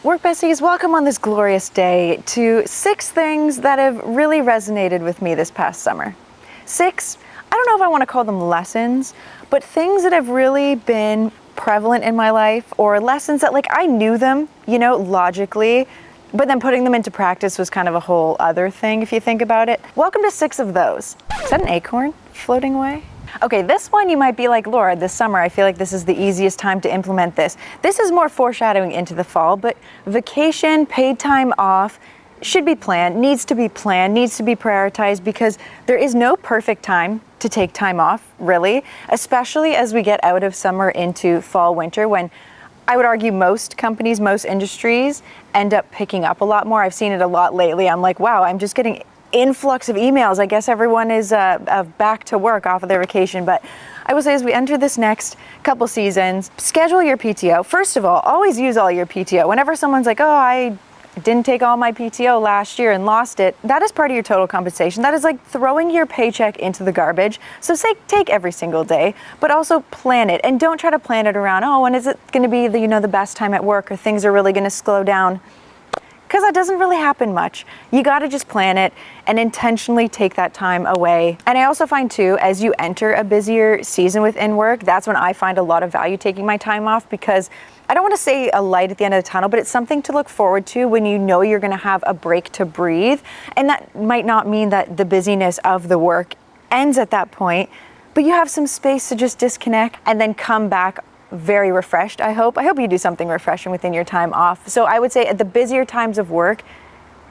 Work besties, welcome on this glorious day to 6 things that have really resonated with me this past summer. 6, I don't know if I want to call them lessons, but things that have really been prevalent in my life, or lessons that I knew them, logically, but then putting them into practice was kind of a whole other thing if you think about it. Welcome to 6 of those. Is that an acorn floating away? Okay, this one you might be like, Laura, this summer I feel like this is the easiest time to implement this. This is more foreshadowing into the fall, but vacation, paid time off, should be planned, needs to be prioritized, because there is no perfect time to take time off, really, especially as we get out of summer into fall, winter, when I would argue most companies, most industries end up picking up a lot more. I've seen it a lot lately. I'm like, wow, I'm just getting influx of emails. I guess everyone is back to work off of their vacation. But I will say, as we enter this next couple seasons, schedule your PTO. First of all, always use all your PTO. Whenever someone's like, oh, I didn't take all my PTO last year and lost it, that is part of your total compensation. That is like throwing your paycheck into the garbage. So take every single day, but also plan it. And don't try to plan it around, oh, when is it going to be the best time at work, or things are really going to slow down. Because that doesn't really happen much. You got to just plan it and intentionally take that time away. And I also find too, as you enter a busier season within work, that's when I find a lot of value taking my time off, because I don't want to say a light at the end of the tunnel, but it's something to look forward to when you know you're going to have a break to breathe. And that might not mean that the busyness of the work ends at that point, but you have some space to just disconnect and then come back very refreshed, I hope. I hope you do something refreshing within your time off. So I would say at the busier times of work,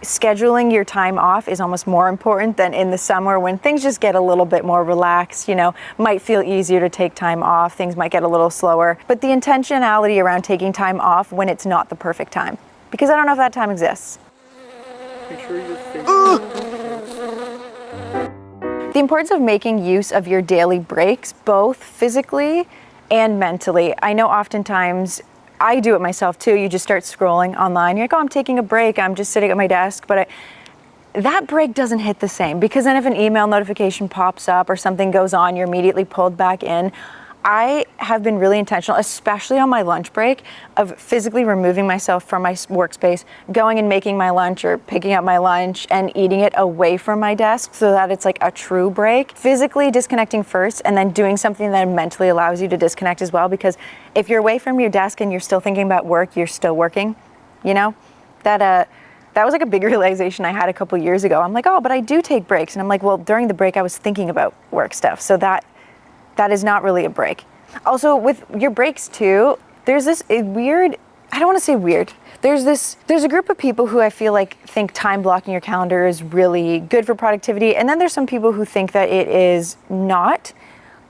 scheduling your time off is almost more important than in the summer, when things just get a little bit more relaxed, might feel easier to take time off, things might get a little slower. But the intentionality around taking time off when it's not the perfect time, because I don't know if that time exists. Make sure you're The importance of making use of your daily breaks, both physically and mentally. I know oftentimes, I do it myself too, you just start scrolling online, you're like, oh, I'm taking a break, I'm just sitting at my desk, but that break doesn't hit the same, because then if an email notification pops up or something goes on, you're immediately pulled back in. I have been really intentional, especially on my lunch break, of physically removing myself from my workspace, going and making my lunch or picking up my lunch and eating it away from my desk, so that it's like a true break. Physically disconnecting first, and then doing something that mentally allows you to disconnect as well, because if you're away from your desk and you're still thinking about work, you're still working, That was like a big realization I had a couple years ago. I'm like, oh, but I do take breaks. And I'm like, well, during the break I was thinking about work stuff, so that is not really a break. Also, with your breaks too, there's this weird, I don't want to say weird, there's a group of people who I feel like think time blocking your calendar is really good for productivity, and then there's some people who think that it is not.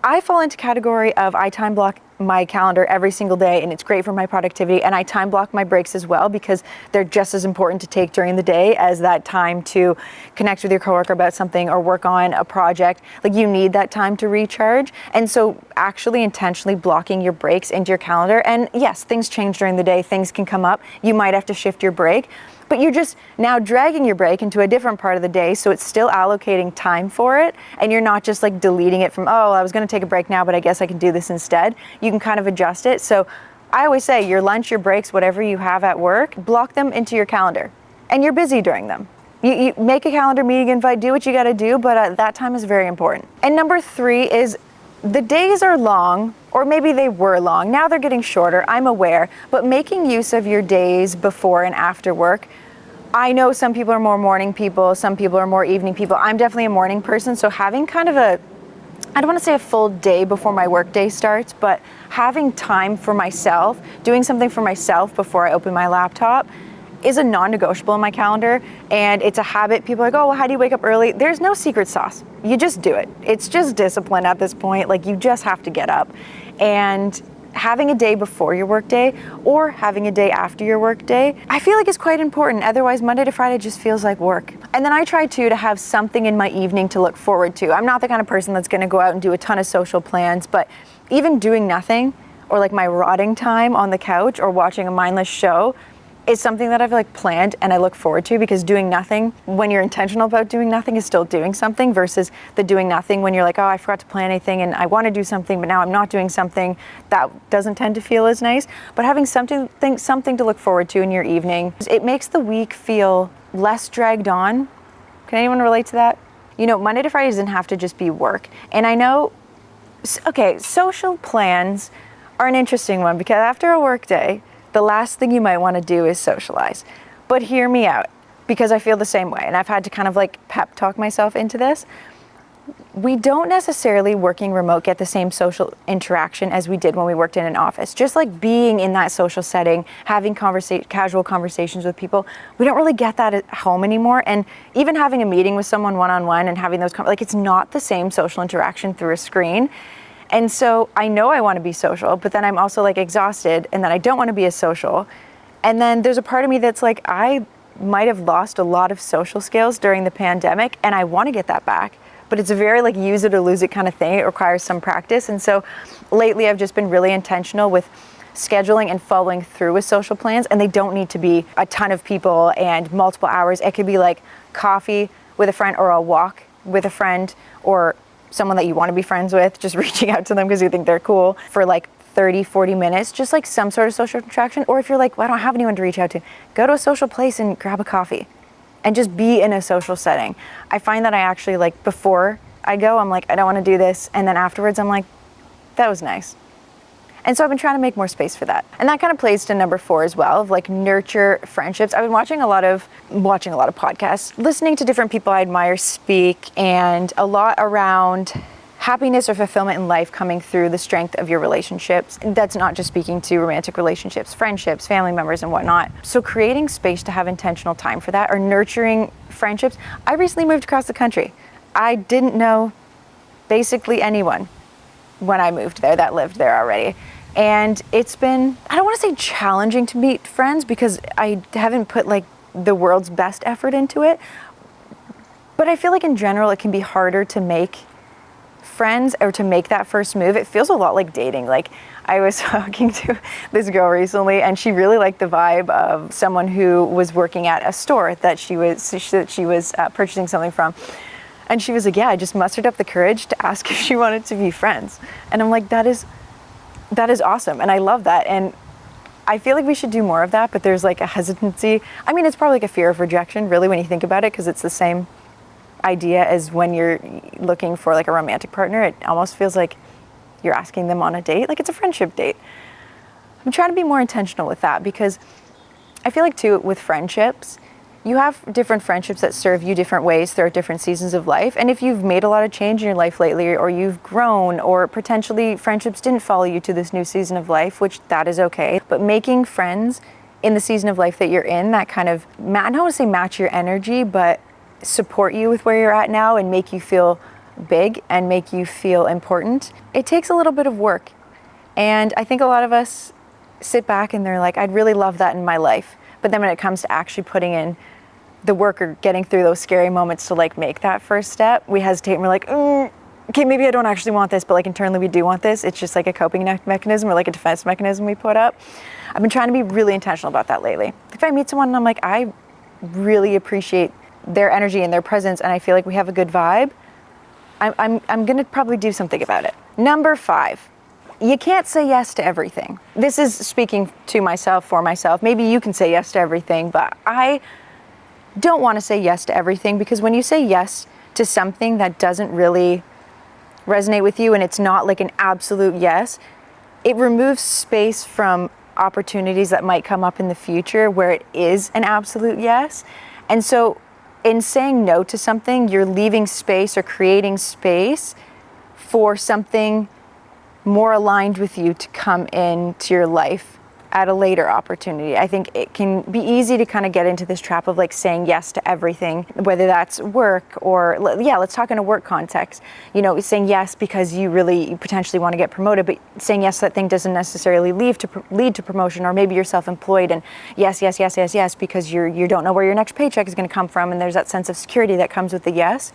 I fall into category of I time block my calendar every single day, and it's great for my productivity, and I time block my breaks as well, because they're just as important to take during the day as that time to connect with your coworker about something or work on a project. You need that time to recharge. And so actually intentionally blocking your breaks into your calendar, and yes, things change during the day, things can come up, you might have to shift your break, but you're just now dragging your break into a different part of the day, so it's still allocating time for it, and you're not just deleting it from, oh, I was going to take a break now, but I guess I can do this instead. You can kind of adjust it. So I always say your lunch, your breaks, whatever you have at work, block them into your calendar, and you're busy during them. You make a calendar meeting invite, do what you got to do, but that time is very important. And number 3 is, the days are long, or maybe they were long. Now they're getting shorter, I'm aware, but making use of your days before and after work. I know some people are more morning people, some people are more evening people. I'm definitely a morning person, so having kind of I don't want to say a full day before my work day starts, but having time for myself, doing something for myself before I open my laptop, is a non-negotiable in my calendar, and it's a habit. People are like, oh, well, how do you wake up early? There's no secret sauce. You just do it. It's just discipline at this point. You just have to get up. And having a day before your work day or having a day after your work day, I feel like is quite important. Otherwise, Monday to Friday just feels like work. And then I try too to have something in my evening to look forward to. I'm not the kind of person that's going to go out and do a ton of social plans, but even doing nothing, or my rotting time on the couch or watching a mindless show, is something that I've like planned and I look forward to, because doing nothing when you're intentional about doing nothing is still doing something, versus the doing nothing when you're like, oh, I forgot to plan anything and I want to do something, but now I'm not doing something. That doesn't tend to feel as nice. But having something to look forward to in your evening, it makes the week feel less dragged on. Can anyone relate to that? You know, Monday to Friday doesn't have to just be work. And I know, okay, social plans are an interesting one, because after a work day, the last thing you might want to do is socialize. But hear me out, because I feel the same way, and I've had to kind of like pep talk myself into this. We don't necessarily, working remote, get the same social interaction as we did when we worked in an office. Just like being in that social setting, having casual conversations with people, we don't really get that at home anymore. And even having a meeting with someone one-on-one and having those, like, it's not the same social interaction through a screen. And so I know I want to be social, but then I'm also like exhausted, and then I don't want to be as social. And then there's a part of me that's like, I might have lost a lot of social skills during the pandemic, and I want to get that back. But it's a very like use it or lose it kind of thing. It requires some practice. And so lately I've just been really intentional with scheduling and following through with social plans. And they don't need to be a ton of people and multiple hours. It could be like coffee with a friend, or a walk with a friend, or someone that you want to be friends with, just reaching out to them because you think they're cool for like 30, 40 minutes, just like some sort of social interaction. Or if you're like, well, I don't have anyone to reach out to, go to a social place and grab a coffee and just be in a social setting. I find that I actually, like, before I go, I'm like, I don't want to do this. And then afterwards, I'm like, that was nice. And so I've been trying to make more space for that. And that kind of plays to number 4 as well, of like nurture friendships. I've been watching a lot of podcasts, listening to different people I admire speak, and a lot around happiness or fulfillment in life coming through the strength of your relationships. And that's not just speaking to romantic relationships, friendships, family members, and whatnot. So creating space to have intentional time for that, or nurturing friendships. I recently moved across the country. I didn't know basically anyone when I moved there that lived there already. And it's been, I don't want to say challenging to meet friends, because I haven't put like the world's best effort into it. But I feel like in general, it can be harder to make friends or to make that first move. It feels a lot like dating. Like, I was talking to this girl recently, and she really liked the vibe of someone who was working at a store that she was purchasing something from. And she was like, yeah, I just mustered up the courage to ask if she wanted to be friends. And I'm like, that is awesome. And I love that. And I feel like we should do more of that, but there's like a hesitancy. I mean, it's probably like a fear of rejection, really, when you think about it, because it's the same idea as when you're looking for like a romantic partner. It almost feels like you're asking them on a date, like it's a friendship date. I'm trying to be more intentional with that, because I feel like too, with friendships, you have different friendships that serve you different ways throughout different seasons of life. And if you've made a lot of change in your life lately, or you've grown, or potentially friendships didn't follow you to this new season of life, which that is okay. But making friends in the season of life that you're in, that kind of, I don't want to say match your energy, but support you with where you're at now and make you feel big and make you feel important, it takes a little bit of work. And I think a lot of us sit back and they're like, I'd really love that in my life. But then when it comes to actually putting in the work or getting through those scary moments to like make that first step, we hesitate and we're like, okay, maybe I don't actually want this, but like internally we do want this. It's just like a coping mechanism or like a defense mechanism we put up. I've been trying to be really intentional about that lately. If I meet someone and I'm like, I really appreciate their energy and their presence, and I feel like we have a good vibe, I'm gonna probably do something about it. Number 5, you can't say yes to everything. This is speaking to myself, for myself. Maybe you can say yes to everything, but I don't want to say yes to everything, because when you say yes to something that doesn't really resonate with you and it's not like an absolute yes, it removes space from opportunities that might come up in the future where it is an absolute yes. And so in saying no to something, you're leaving space or creating space for something more aligned with you to come into your life at a later opportunity. I think it can be easy to kind of get into this trap of like saying yes to everything, whether that's work or, let's talk in a work context. You know, saying yes because you potentially want to get promoted, but saying yes to that thing doesn't necessarily lead to promotion, or maybe you're self-employed and yes because you don't know where your next paycheck is going to come from, and there's that sense of security that comes with the yes.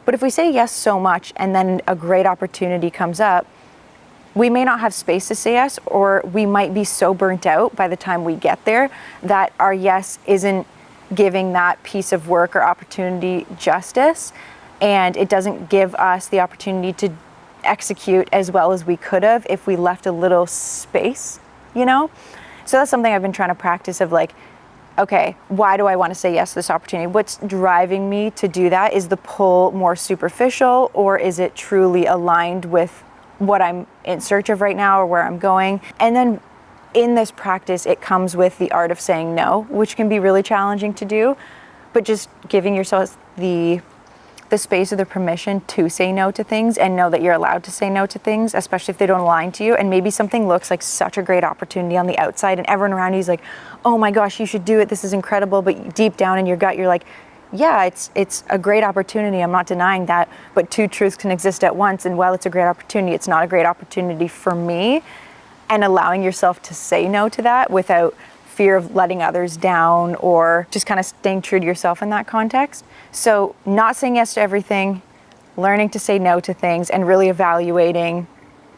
But if we say yes so much and then a great opportunity comes up, we may not have space to say yes, or we might be so burnt out by the time we get there that our yes isn't giving that piece of work or opportunity justice, and it doesn't give us the opportunity to execute as well as we could have if we left a little space, you know? So that's something I've been trying to practice of like, okay, why do I want to say yes to this opportunity? What's driving me to do that? Is the pull more superficial, or is it truly aligned with what I'm in search of right now or where I'm going? And then in this practice, it comes with the art of saying no, which can be really challenging to do, but just giving yourself the space or the permission to say no to things and know that you're allowed to say no to things, especially if they don't align to you. And maybe something looks like such a great opportunity on the outside and everyone around you is like, oh my gosh, you should do it. This is incredible. But deep down in your gut, you're like, yeah, it's a great opportunity. I'm not denying that. But two truths can exist at once. And while it's a great opportunity, it's not a great opportunity for me. And allowing yourself to say no to that without fear of letting others down or just kind of staying true to yourself in that context. So not saying yes to everything, learning to say no to things, and really evaluating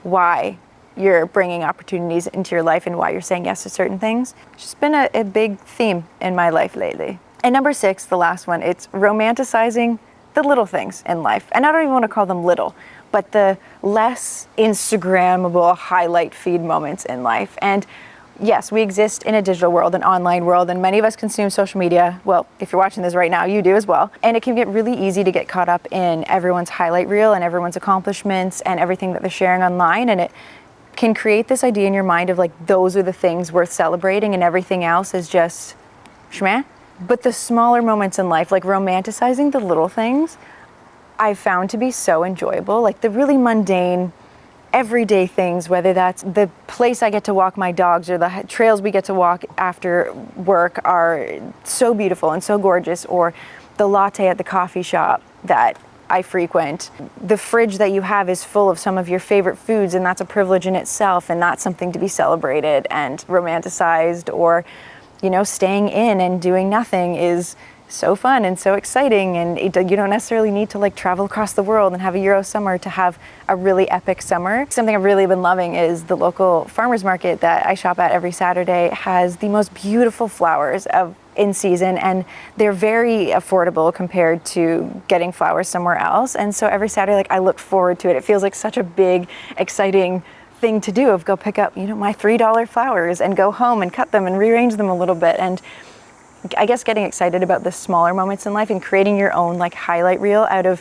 why you're bringing opportunities into your life and why you're saying yes to certain things. It's just been a big theme in my life lately. And number 6, the last one, it's romanticizing the little things in life. And I don't even want to call them little, but the less Instagrammable highlight feed moments in life. And yes, we exist in a digital world, an online world, and many of us consume social media. Well, if you're watching this right now, you do as well. And it can get really easy to get caught up in everyone's highlight reel and everyone's accomplishments and everything that they're sharing online. And it can create this idea in your mind of like, those are the things worth celebrating and everything else is just shmeh. But the smaller moments in life, like romanticizing the little things, I've found to be so enjoyable. Like the really mundane, everyday things, whether that's the place I get to walk my dogs or the trails we get to walk after work are so beautiful and so gorgeous, or the latte at the coffee shop that I frequent. The fridge that you have is full of some of your favorite foods, and that's a privilege in itself, and that's something to be celebrated and romanticized. Or, you know, staying in and doing nothing is so fun and so exciting, and you don't necessarily need to like travel across the world and have a Euro summer to have a really epic summer. Something I've really been loving is the local farmers market that I shop at every Saturday has the most beautiful flowers in season, and they're very affordable compared to getting flowers somewhere else. And so every Saturday, like, I look forward to it. It feels like such a big, exciting thing to do, of go pick up, you know, my $3 flowers and go home and cut them and rearrange them a little bit. And I guess getting excited about the smaller moments in life and creating your own like highlight reel out of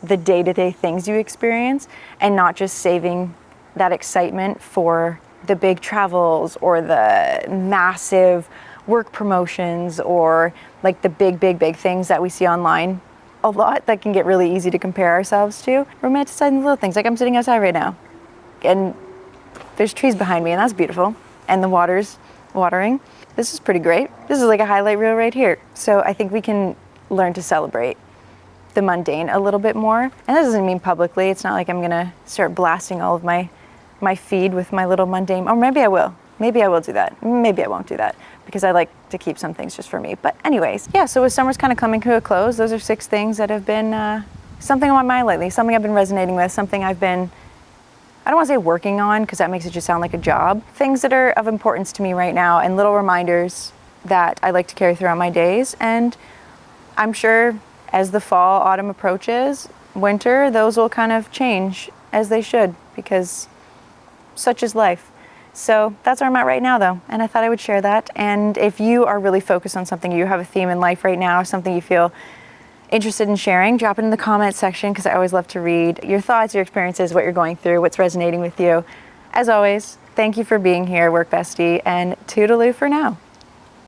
the day-to-day things you experience, and not just saving that excitement for the big travels or the massive work promotions or like the big things that we see online a lot that can get really easy to compare ourselves to. Romanticizing the little things. Like I'm sitting outside right now and there's trees behind me and that's beautiful, and the water's watering. This is pretty great. This is like a highlight reel right here. So I think we can learn to celebrate the mundane a little bit more. And that doesn't mean publicly. It's not like I'm gonna start blasting all of my feed with my little mundane, or maybe I will. Maybe I will do that. Maybe I won't do that because I like to keep some things just for me. But anyways, yeah, so as summer's kind of coming to a close, those are 6 things that have been something on my mind lately, something I've been resonating with, something I've been, I don't want to say working on because that makes it just sound like a job. Things that are of importance to me right now, and little reminders that I like to carry throughout my days. And I'm sure as the fall, autumn approaches, winter, those will kind of change as they should, because such is life. So that's where I'm at right now though, and I thought I would share that. And if you are really focused on something, you have a theme in life right now, something you feel interested in sharing, drop it in the comments section because I always love to read your thoughts, your experiences, what you're going through, what's resonating with you. As always, thank you for being here, work bestie, and toodaloo for now.